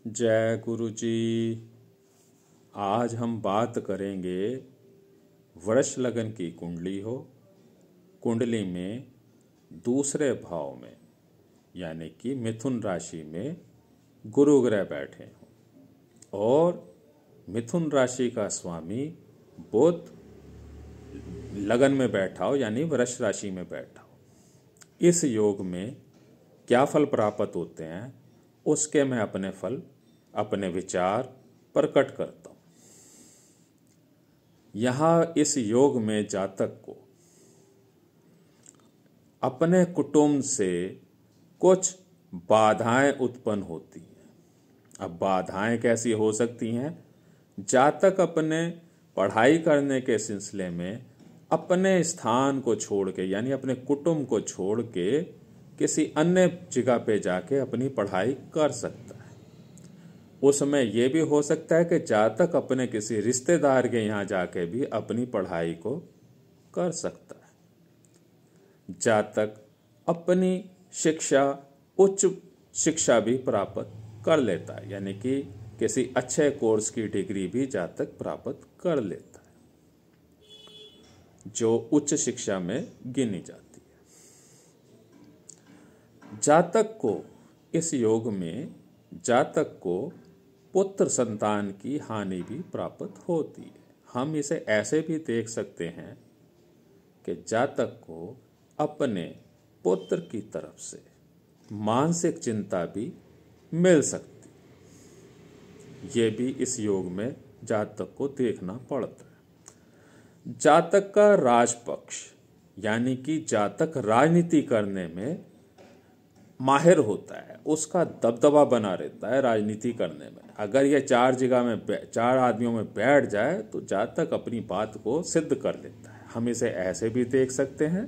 जय गुरु जी। आज हम बात करेंगे वृष लगन की कुंडली हो, कुंडली में दूसरे भाव में यानी कि मिथुन राशि में गुरु ग्रह बैठे हों और मिथुन राशि का स्वामी बुध लगन में बैठा हो यानी वृष राशि में बैठा हो। इस योग में क्या फल प्राप्त होते हैं उसके मैं अपने फल, अपने विचार प्रकट करता हूं। यहाँ इस योग में जातक को अपने कुटुंब से कुछ बाधाएं उत्पन्न होती हैं। अब बाधाएं कैसी हो सकती हैं? जातक अपने पढ़ाई करने के सिलसिले में अपने स्थान को छोड़ के यानी अपने कुटुंब को छोड़ के किसी अन्य जगह पे जाके अपनी पढ़ाई कर सकता है। उसमें यह भी हो सकता है कि जातक अपने किसी रिश्तेदार के यहाँ जाके भी अपनी पढ़ाई को कर सकता है। जातक अपनी शिक्षा, उच्च शिक्षा भी प्राप्त कर लेता है यानी कि किसी अच्छे कोर्स की डिग्री भी जातक प्राप्त कर लेता है जो उच्च शिक्षा में गिनी जाती है। जातक को इस योग में जातक को पुत्र संतान की हानि भी प्राप्त होती है। हम इसे ऐसे भी देख सकते हैं कि जातक को अपने पुत्र की तरफ से मानसिक चिंता भी मिल सकती है। ये भी इस योग में जातक को देखना पड़ता है। जातक का राजपक्ष यानी कि जातक राजनीति करने में माहिर होता है, उसका दबदबा बना रहता है राजनीति करने में। अगर ये चार आदमियों में बैठ जाए तो जातक अपनी बात को सिद्ध कर लेता है। हम इसे ऐसे भी देख सकते हैं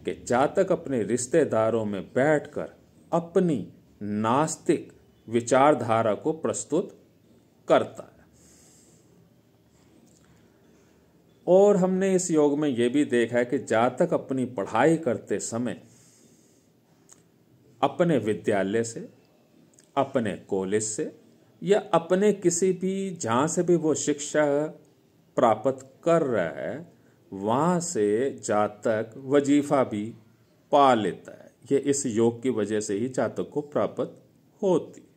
कि जातक अपने रिश्तेदारों में बैठकर अपनी नास्तिक विचारधारा को प्रस्तुत करता है। और हमने इस योग में यह भी देखा है कि जातक अपनी पढ़ाई करते समय अपने विद्यालय से, अपने कॉलेज से या अपने किसी भी जहाँ से भी वो शिक्षा प्राप्त कर रहा है वहाँ से जातक वजीफा भी पा लेता है। ये इस योग की वजह से ही जातक को प्राप्त होती।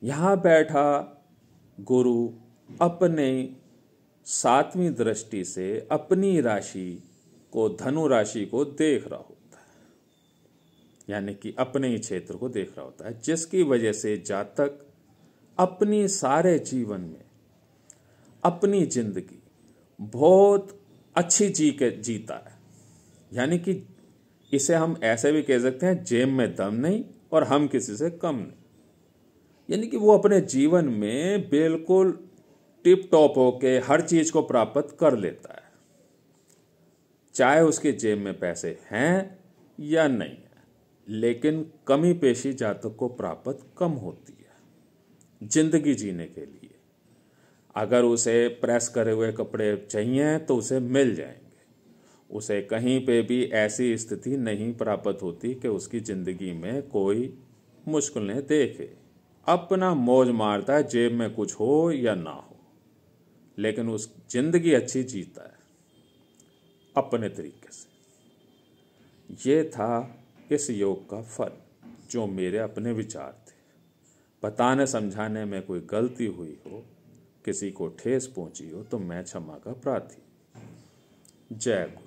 यहाँ बैठा गुरु अपने 7वीं दृष्टि से अपनी राशि को, धनु राशि को देख रहा होता है यानी कि अपने ही क्षेत्र को देख रहा होता है, जिसकी वजह से जातक अपनी सारे जीवन में अपनी जिंदगी बहुत अच्छी जीता है। यानी कि इसे हम ऐसे भी कह सकते हैं, जेब में दम नहीं और हम किसी से कम नहीं। यानी कि वो अपने जीवन में बिल्कुल टिप टॉप होके हर चीज को प्राप्त कर लेता है, चाहे उसके जेब में पैसे हैं या नहीं है। लेकिन कमी पेशी जातक को प्राप्त कम होती है जिंदगी जीने के लिए। अगर उसे प्रेस करे हुए कपड़े चाहिए तो उसे मिल जाएंगे। उसे कहीं पे भी ऐसी स्थिति नहीं प्राप्त होती कि उसकी जिंदगी में कोई मुश्किलें देखे। अपना मौज मारता है, जेब में कुछ हो या ना हो, लेकिन उस जिंदगी अच्छी जीता है अपने तरीके से। ये था इस योग का फल जो मेरे अपने विचार थे। बताने समझाने में कोई गलती हुई हो, किसी को ठेस पहुंची हो तो मैं क्षमा का प्रार्थी। जय गुरु।